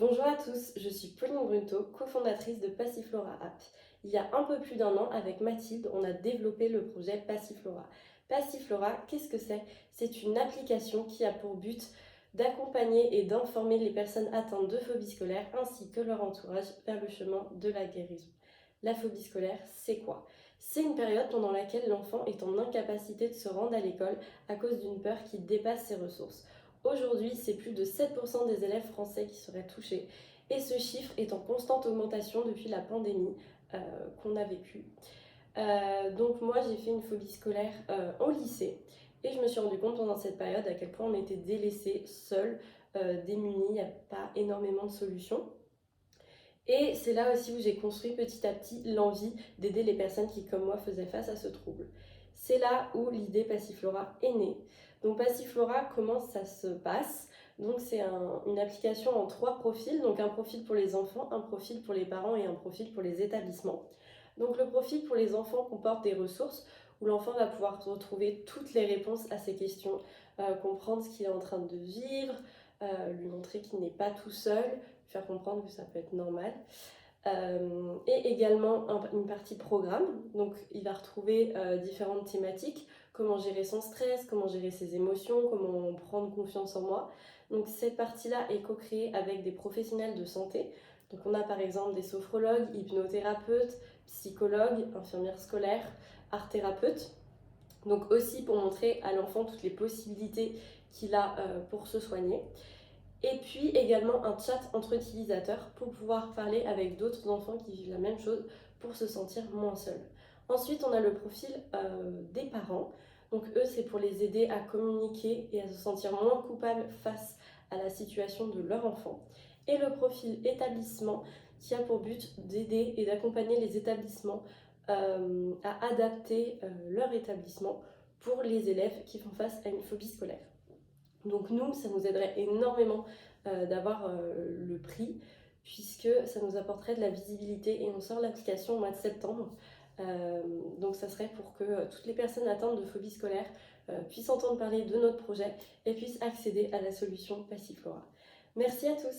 Bonjour à tous, je suis Pauline Brunto, cofondatrice de Passiflora App. Il y a un peu plus d'un an, avec Mathilde, on a développé le projet Passiflora. Passiflora, qu'est-ce que c'est? C'est une application qui a pour but d'accompagner et d'informer les personnes atteintes de phobie scolaire ainsi que leur entourage vers le chemin de la guérison. La phobie scolaire, c'est quoi? C'est une période pendant laquelle l'enfant est en incapacité de se rendre à l'école à cause d'une peur qui dépasse ses ressources. Aujourd'hui, c'est plus de 7% des élèves français qui seraient touchés et ce chiffre est en constante augmentation depuis la pandémie euh, qu'on a vécue. Donc moi, j'ai fait une phobie scolaire au lycée et je me suis rendu compte pendant cette période à quel point on était délaissés, seuls, démunis, il n'y a pas énormément de solutions. Et c'est là aussi où j'ai construit petit à petit l'envie d'aider les personnes qui, comme moi, faisaient face à ce trouble. C'est là où l'idée Passiflora est née. Donc Passiflora, comment ça se passe? Donc c'est une application en 3 profils, donc un profil pour les enfants, un profil pour les parents et un profil pour les établissements. Donc le profil pour les enfants comporte des ressources où l'enfant va pouvoir retrouver toutes les réponses à ses questions, comprendre ce qu'il est en train de vivre, lui montrer qu'il n'est pas tout seul, faire comprendre que ça peut être normal. Et également une partie programme, donc il va retrouver différentes thématiques, comment gérer son stress, comment gérer ses émotions, comment prendre confiance en moi. Donc cette partie-là est co-créée avec des professionnels de santé. Donc on a par exemple des sophrologues, hypnothérapeutes, psychologues, infirmières scolaires, art thérapeutes. Donc aussi pour montrer à l'enfant toutes les possibilités qu'il a pour se soigner. Et puis également un chat entre utilisateurs pour pouvoir parler avec d'autres enfants qui vivent la même chose pour se sentir moins seuls. Ensuite, on a le profil des parents. Donc eux, c'est pour les aider à communiquer et à se sentir moins coupables face à la situation de leur enfant. Et le profil établissement qui a pour but d'aider et d'accompagner les établissements à adapter leur établissement pour les élèves qui font face à une phobie scolaire. Donc nous, ça nous aiderait énormément d'avoir le prix, puisque ça nous apporterait de la visibilité et on sort l'application au mois de septembre. Donc ça serait pour que toutes les personnes atteintes de phobie scolaire puissent entendre parler de notre projet et puissent accéder à la solution Passiflora. Merci à tous.